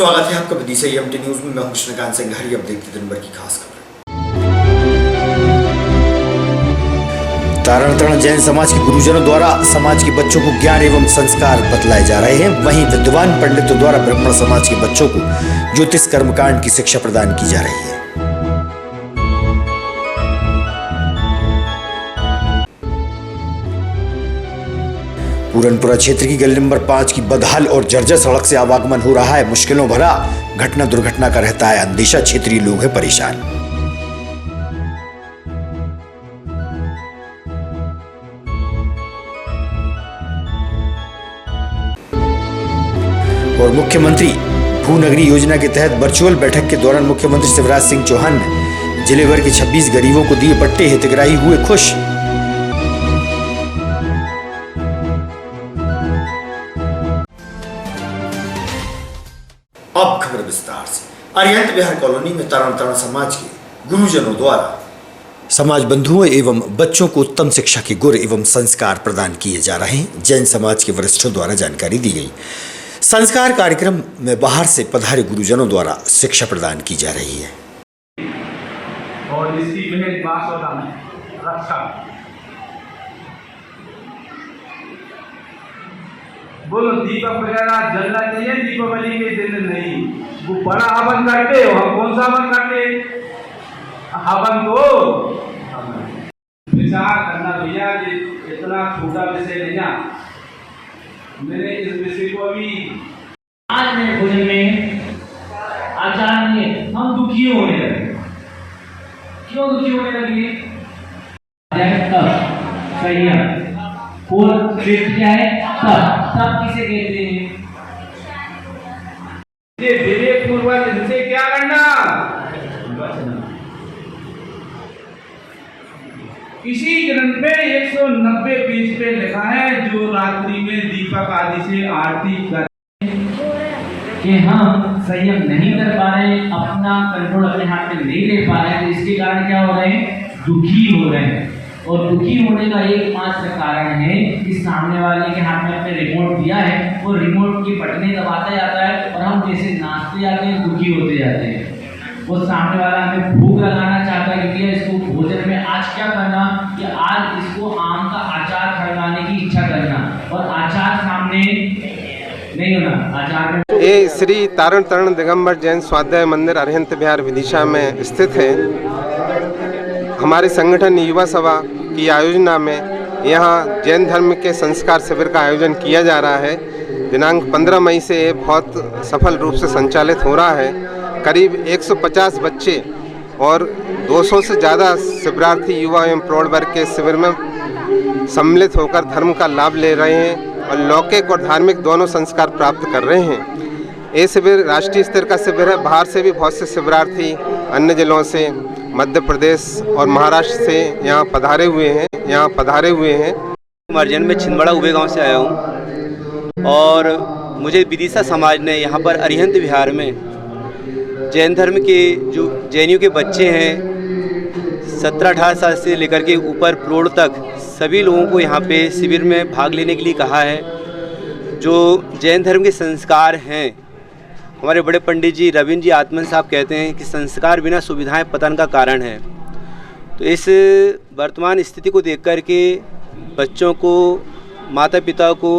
स्वागत है आपका विदिशा एमटी न्यूज में। मैं हूं कृष्णकांत सिंघारी। अब देखते दिन भर की खास खबरें। तारण तरण जैन समाज के गुरुजनों द्वारा समाज के बच्चों को ज्ञान एवं संस्कार बतलाए जा रहे हैं। वहीं विद्वान पंडितों द्वारा ब्राह्मण समाज के बच्चों को ज्योतिष कर्मकांड की शिक्षा प्रदान की जा रही है। पूरनपुरा क्षेत्र की गली नंबर 5 की बदहाल और जर्जर सड़क से आवागमन हो रहा है मुश्किलों भरा। घटना दुर्घटना का रहता है अंदेशा। क्षेत्रीय लोग हैं परेशान। और मुख्यमंत्री भूनगरी योजना के तहत वर्चुअल बैठक के दौरान मुख्यमंत्री शिवराज सिंह चौहान ने जिले भर के 26 गरीबों को दिए पट्टे। हितग्राही हुए खुश। अब खबर विस्तार से। अरिहंत विहार कॉलोनी में तारण तरण समाज के गुरुजनों द्वारा समाज बंधुओं एवं बच्चों को उत्तम शिक्षा के गुर एवं संस्कार प्रदान किए जा रहे हैं। जैन समाज के वरिष्ठों द्वारा जानकारी दी गई। संस्कार कार्यक्रम में बाहर से पधारे गुरुजनों द्वारा शिक्षा प्रदान की जा रही है। और इसकी रक्षा बोलो, दीपक वगैरह जलना चाहिए दीपावली के दिन नहीं। वो बड़ा हवन करते हो, हम कौन सा हवन करते? हवन तो विचार करना भैया, इतना छोटा विषय नहीं ना। मैंने इस विषय को अभी आज मेरे भोजन में आचार्य हम दुखी होने लगे। क्यों दुखी होने लगे? क्या है तब किसे कहते हैं? ये विवेक पूर्वक इनसे क्या करना? इसी ग्रंथ में 190 पेज पे लिखा है, जो रात्रि में दीपक आदि से आरती कर कि हम संयम नहीं कर पा रहे, अपना कंट्रोल अपने हाथ में नहीं ले पा रहे, तो इसके कारण क्या हो रहे हैं? दुखी हो रहे हैं। और दुखी होने का एकमात्र कारण है कि सामने वाले के हाथ में अपने रिमोट दिया है, वो रिमोट की बटने दबाता जाता है और हम जैसे नाचते जाते हैं, दुखी होते जाते हैं। वो सामने वाला हमें भूख लगाना चाहता है कि इसको भोजन में आज क्या करना, कि आज इसको आम का अचार खिलाने की इच्छा करना, और अचार सामने नहीं होना। अचार ये श्री तारण तरण दिगंबर जैन स्वाध्याय मंदिर अरिहंत विहार विदिशा में स्थित है। हमारे संगठन युवा सभा की आयोजना में यहाँ जैन धर्म के संस्कार शिविर का आयोजन किया जा रहा है। दिनांक 15 मई से ये बहुत सफल रूप से संचालित हो रहा है। करीब 150 बच्चे और 200 से ज़्यादा शिविरार्थी युवा एवं प्रौढ़ वर्ग के शिविर में सम्मिलित होकर धर्म का लाभ ले रहे हैं और लौकिक और धार्मिक दोनों संस्कार प्राप्त कर रहे हैं। ये शिविर राष्ट्रीय स्तर का शिविर है। बाहर से भी बहुत से शिविरार्थी अन्य जिलों से, मध्य प्रदेश और महाराष्ट्र से यहाँ पधारे हुए हैं। अर्जन में छिंदवाड़ा उबे गांव से आया हूँ और मुझे विदिशा समाज ने यहाँ पर अरिहंत विहार में जैन धर्म के जो जैनियों के बच्चे हैं 17-18 साल से लेकर के ऊपर प्रौढ़ तक सभी लोगों को यहाँ पे शिविर में भाग लेने के लिए कहा है। जो जैन धर्म के संस्कार हैं, हमारे बड़े पंडित जी रविंद्र जी आत्मन साहब कहते हैं कि संस्कार बिना सुविधाएं पतन का कारण है। तो इस वर्तमान स्थिति को देख कर के बच्चों को, माता पिता को,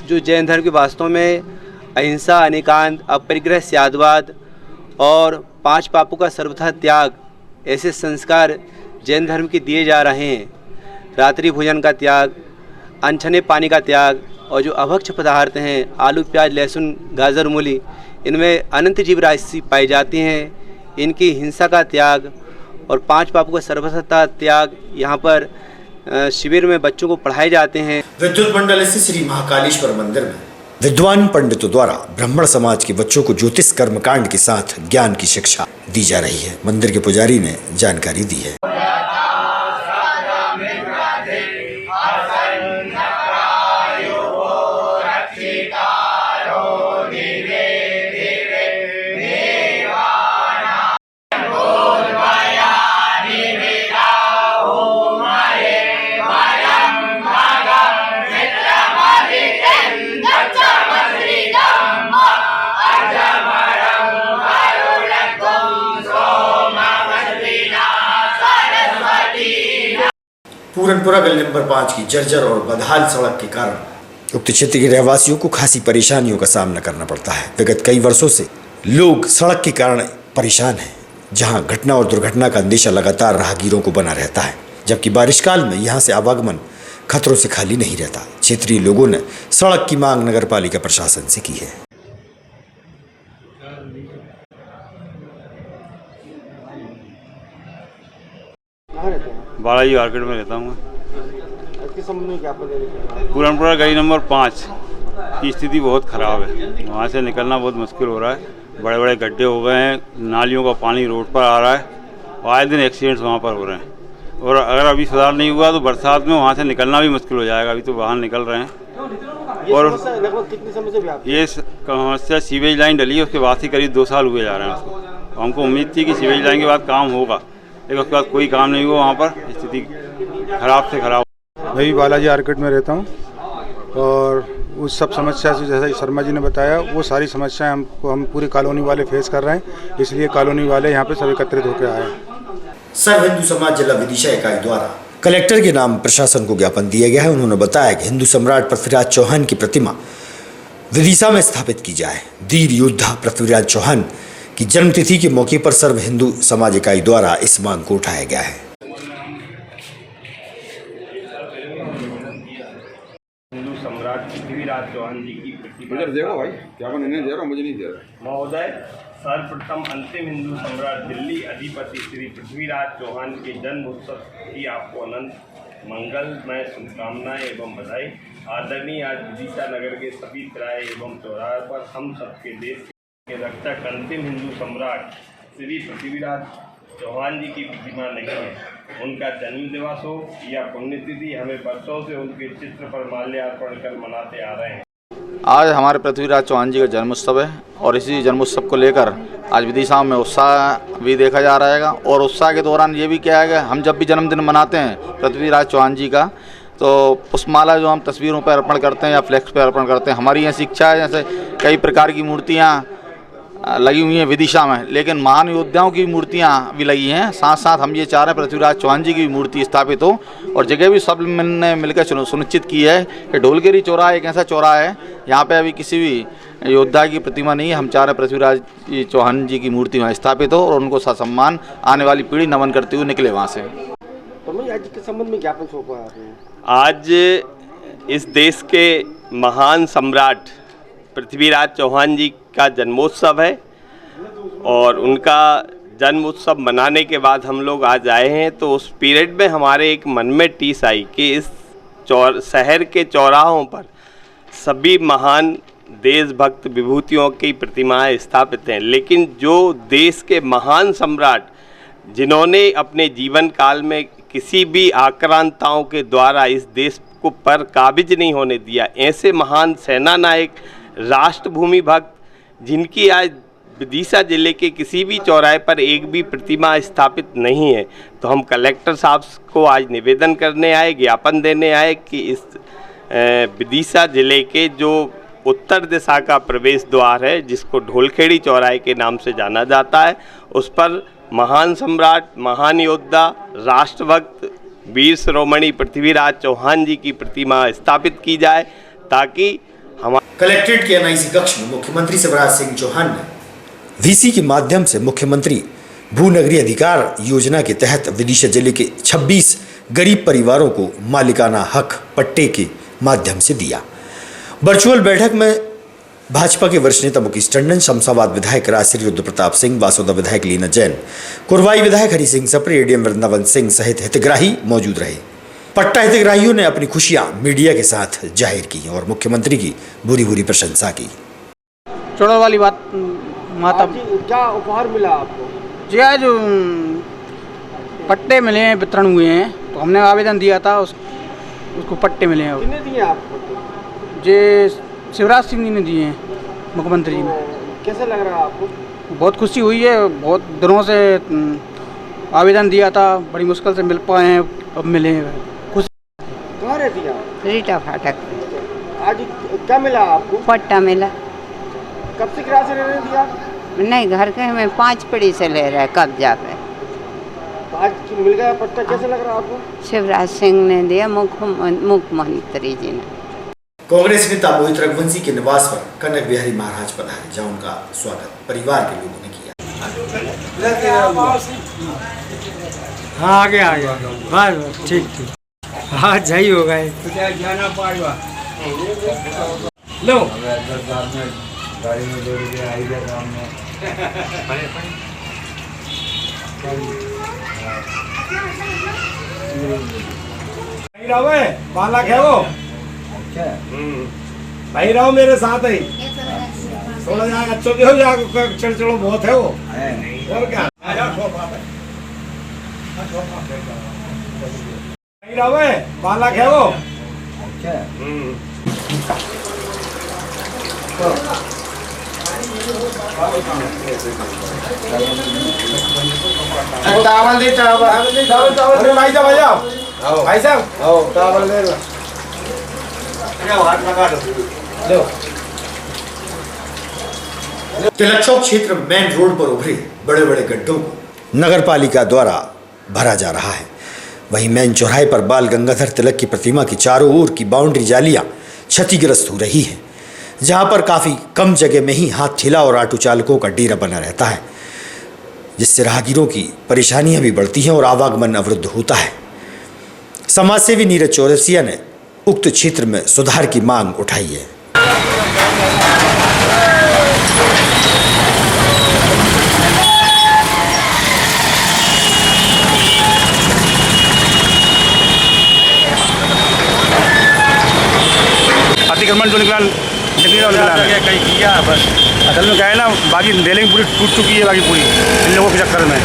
जो जैन धर्म के वास्तव में अहिंसा, अनेकांत, अपरिग्रह, स्यादवाद और 5 पापों का सर्वथा त्याग, ऐसे संस्कार जैन धर्म के दिए जा रहे हैं। रात्रि भोजन का त्याग, अनछने पानी का त्याग, और जो अभक्ष पदार्थ हैं आलू, प्याज, लहसुन, गाजर, मूली, इनमें अनंत जीव राशि पाई जाती हैं। इनकी हिंसा का त्याग और 5 पापों का सर्वथा त्याग यहाँ पर शिविर में बच्चों को पढ़ाए जाते हैं। विद्युत मंडल स्थित श्री महाकालेश्वर मंदिर में विद्वान पंडितों द्वारा ब्राह्मण समाज के बच्चों को ज्योतिष कर्मकांड के साथ ज्ञान की शिक्षा दी जा रही है। मंदिर के पुजारी ने जानकारी दी है। पूरनपुरा गली नंबर 5 की जर्जर और बदहाल सड़क के कारण उक्त क्षेत्र के रहवासियों को खासी परेशानियों का सामना करना पड़ता है। विगत कई वर्षों से लोग सड़क के कारण परेशान हैं, जहां घटना और दुर्घटना का अंदेशा लगातार राहगीरों को बना रहता है, जबकि बारिश काल में यहां से आवागमन खतरों से खाली नहीं रहता। क्षेत्रीय लोगों ने सड़क की मांग नगरपालिका प्रशासन से की है। बालाजी मार्केट में रहता हूँ। किस संबंध में ज्ञापन देने के लिए? पूरनपुरा गली नंबर 5 की स्थिति बहुत ख़राब है, वहाँ से निकलना बहुत मुश्किल हो रहा है। बड़े बड़े गड्ढे हो गए हैं, नालियों का पानी रोड पर आ रहा है, आए दिन एक्सीडेंट्स वहाँ पर हो रहे हैं। और अगर अभी सुधार नहीं हुआ तो बरसात में वहाँ से निकलना भी मुश्किल हो जाएगा। अभी तो वाहन निकल रहे हैं। और लगभग कितने समय से व्याप्त ये समस्या सीवेज लाइन डली है, उसके बाद से करीब 2 साल हुए जा रहे हैं उसको। हमको उम्मीद थी कि सीवेज लाइन के बाद काम होगा, लेकिन उसके बाद कोई काम नहीं हुआ। वहाँ पर स्थिति खराब से खराब। मैं भी बालाजी मार्केट में रहता हूँ और उस सब समस्या से जैसा शर्मा जी ने बताया वो सारी समस्याएं हम पूरी कॉलोनी वाले फेस कर रहे हैं, इसलिए कॉलोनी वाले यहाँ पे सब एकत्रित होकर आए हैं। सर्व हिंदू समाज जिला विदिशा इकाई द्वारा कलेक्टर के नाम प्रशासन को ज्ञापन दिया गया है। उन्होंने बताया कि हिंदू सम्राट पृथ्वीराज चौहान की प्रतिमा विदिशा में स्थापित की जाए। धीर योद्धा पृथ्वीराज चौहान की जन्मतिथि के मौके पर सर्व हिंदू समाज इकाई द्वारा इस मांग को उठाया गया है। हिंदू सम्राट पृथ्वीराज चौहान जी की प्रतिमा देखो भाई क्या नहीं दे रहा, मुझे नहीं दे रहा महोदय, सर्वप्रथम अंतिम हिंदू सम्राट दिल्ली अधिपति श्री पृथ्वीराज चौहान के जन्म उत्सव की आपको अनंत मंगलमय शुभकामनाएं एवं बधाई। आदरणीय आज विदिशा नगर के सभी किराए एवं चौराहे पर हम सबके देश के रक्षक अंतिम हिंदू सम्राट श्री पृथ्वीराज चौहान जी की प्रतिमा नहीं है। उनका जन्म दिवस हो या पुण्यतिथि, हमें वर्षों से उनके चित्र पर माल्यार्पण कर मनाते आ रहे हैं। आज हमारे पृथ्वीराज चौहान जी का जन्मोत्सव है और इसी जन्मोत्सव को लेकर आज विदिशा में उत्साह भी देखा जा रहा है। और उत्साह के दौरान ये भी क्या है कि हम जब भी जन्मदिन मनाते हैं पृथ्वीराज चौहान जी का, तो पुष्पमाला जो हम तस्वीरों पर अर्पण करते हैं या फ्लैक्स पर अर्पण करते हैं। हमारी यहाँ शिक्षा है, जैसे कई प्रकार की मूर्तियाँ लगी हुई हैं विदिशा में, लेकिन महान योद्धाओं की मूर्तियाँ भी लगी हैं। साथ साथ हम ये चाह रहे हैं पृथ्वीराज चौहान जी की मूर्ति स्थापित हो। और जगह भी सब ने मिलकर सुनिश्चित की है कि ढोलकेरी चौराहा एक ऐसा चौराहा है यहाँ पे अभी किसी भी योद्धा की प्रतिमा नहीं है। हम चाह रहे हैं पृथ्वीराज चौहान जी की मूर्ति वहाँ स्थापित हो और उनको सम्मान आने वाली पीढ़ी नमन करते हुए निकले वहाँ से। तो मैं आज के संबंध में ज्ञापन सौंपा है। आज इस देश के महान सम्राट पृथ्वीराज चौहान जी का जन्मोत्सव है और उनका जन्म उत्सव मनाने के बाद हम लोग आज आए हैं। तो उस पीरियड में हमारे एक मन में टीस आई कि इस शहर के चौराहों पर सभी महान देशभक्त विभूतियों की प्रतिमाएं स्थापित हैं, लेकिन जो देश के महान सम्राट जिन्होंने अपने जीवन काल में किसी भी आक्रांताओं के द्वारा इस देश को पर काबिज नहीं होने दिया, ऐसे महान सेना नायक, राष्ट्रभूमि भक्त, जिनकी आज विदिशा जिले के किसी भी चौराहे पर एक भी प्रतिमा स्थापित नहीं है, तो हम कलेक्टर साहब को आज निवेदन करने आए, ज्ञापन देने आए कि इस विदिशा जिले के जो उत्तर दिशा का प्रवेश द्वार है, जिसको ढोलखेड़ी चौराहे के नाम से जाना जाता है, उस पर महान सम्राट, महान योद्धा, राष्ट्रभक्त, वीर शिरोमणि पृथ्वीराज चौहान जी की प्रतिमा स्थापित की जाए, ताकि हमारे कलेक्ट्रेट के एनआईसी कक्ष में मुख्यमंत्री शिवराज सिंह चौहान ने वीसी के माध्यम से मुख्यमंत्री भूनगरीय अधिकार योजना के तहत विदिशा जिले के 26 गरीब परिवारों को मालिकाना हक पट्टे के माध्यम से दिया। वर्चुअल बैठक में भाजपा के वरिष्ठ नेता मुकेश टंडन, शमशाबाद विधायक राजश्री रुद्र प्रताप सिंह, वासोदा विधायक लीना जैन, कुरवाई विधायक हरि सिंह सप्रे, एडीएम वृंदावन सिंह सहित हितग्राही मौजूद रहे। पट्टा हितग्राहियों ने अपनी खुशियां मीडिया के साथ जाहिर की और मुख्यमंत्री की भूरी भूरी प्रशंसा की। चढ़ो वाली बात माता, क्या उपहार मिला आपको? जी आज पट्टे मिले हैं, वितरण हुए हैं, तो हमने आवेदन दिया था, उसको पट्टे मिले हैं। कितने दिए आपको? जे शिवराज सिंह जी ने दिए हैं, मुख्यमंत्री जी ने। कैसा लग रहा है आपको? बहुत खुशी हुई है, बहुत दिनों से आवेदन दिया था, बड़ी मुश्किल से मिल पाए हैं, अब मिले हैं, खुशी। कहाँ रहती है? रीटा फाटक। आज क्या मिला आपको? पट्टा मिला। कब से किराए से रहने दिया? नहीं, घर के में 5 पड़ी से ले रहा है कब्जा पे। आज मिल गया पट्टा, कैसा लग रहा है आपको? शिवराज सिंह ने दिया, मुख्यमंत्री जी ने। कांग्रेस नेता मोहित रघुवंशी के निवास पर कनक बिहारी महाराज पधारे, जहां उनका स्वागत परिवार के लोगों ने किया। हाँ आ गया बस ठीक ठीक। हाँ सही हो गए। लो गाड़ी में जोड़ के आई गया सामने। बालक है वो, भाई रहो मेरे साथ ही, थोड़ा जाएगा अच्छो हो जाएगा, चलो बहुत है वो, और क्या भाई रहो बालक है वो। चावल दे, चावल भाई साहब भाई साहब चावल ले लो, हाथ लगा दो। तिलक चौक क्षेत्र में मेन रोड पर उभरे बड़े बड़े गड्ढों को नगर पालिका द्वारा भरा जा रहा है। वहीं मेन चौराहे पर बाल गंगाधर तिलक की प्रतिमा की चारों ओर की बाउंड्री जालियां क्षतिग्रस्त हो रही है, जहां पर काफ़ी कम जगह में ही हाथ ठेला और ऑटो चालकों का डेरा बना रहता है, जिससे राहगीरों की परेशानियां भी बढ़ती हैं और आवागमन अवरुद्ध होता है। समाजसेवी नीरज चौरसिया ने उक्त क्षेत्र में सुधार की मांग उठाई है। अतिक्रमण जो निकला कहीं किया, बस असल में क्या है ना, बाकी रेलिंग पूरी टूट चुकी है, बाकी पूरी इन लोगों के चक्कर में।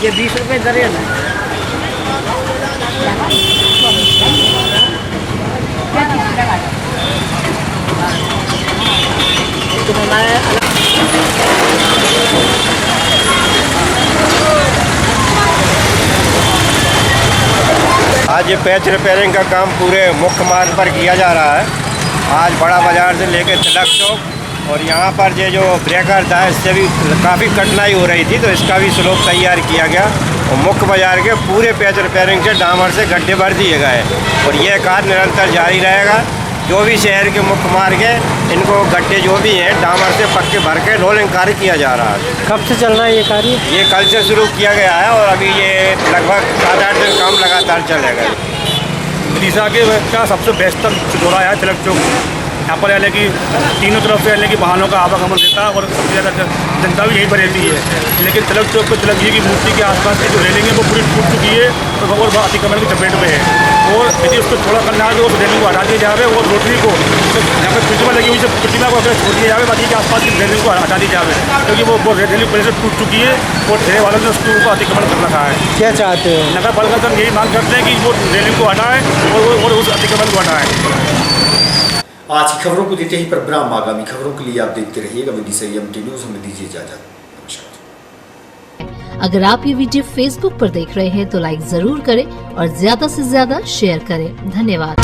ये 20 रुपये दरिया है। आज ये पैच रिपेयरिंग का काम पूरे मुख्य मार्ग पर किया जा रहा है। आज बड़ा बाजार से लेकर तिलक चौक और यहाँ पर ये जो ब्रेकर था, इससे भी काफ़ी कठिनाई हो रही थी, तो इसका भी स्लोप तैयार किया गया और मुख्य बाजार के पूरे पैच रिपेयरिंग से डामर से गड्ढे भर दिए गए और यह कार्य निरंतर जारी रहेगा। जो भी शहर के मुख्य मार्ग है, इनको गड्ढे जो भी हैं डामर से पक्के भर के रोलिंग कार्य किया जा रहा है। कब से चल रहा है ये कार्य? ये कल से शुरू किया गया है और अभी ये लगभग 7-8 दिन काम लगातार चलेगा। विदिशा के का सबसे बेस्ट चौराहा है तिलक चौक। यहाँ पर यानी कि तीनों तरफ से यानी कि वाहनों का आवागमन रहता है और सबसे ज़्यादा जनता भी यहीं पर रहती है। लेकिन तिलक चौक पर तिलक जी की मूर्ति के आसपास की जो रेलिंग है वो पूरी टूट चुकी है और अतिक्रमण की चपेट में है। और यदि उसको थोड़ा करना है तो उस रेलिंग को हटा दिया जाए और रोटरी को यहाँ पर प्रतिमा लगी हुई है, प्रतिमा को अगर छोड़ दिया जाए, बाकी के आसपास की रेलिंग को हटा दी जाए, क्योंकि वो रेलिंग पहले से टूट चुकी है और ठेले वालों ने उसको अतिक्रमण कर रखा है। क्या चाहते हो? नगर पालिका से यही मांग करते हैं कि वो रेलिंग को हटाएं और उस अतिक्रमण को हटाएं। आज की खबरों को देते ही पर ब्राह्म आगामी खबरों के लिए आप देखते रहिएगा विदिशा EMT न्यूज़। हमें दीजिए इजाजत। अगर आप ये वीडियो फेसबुक पर देख रहे हैं तो लाइक जरूर करें और ज्यादा से ज्यादा शेयर करें। धन्यवाद।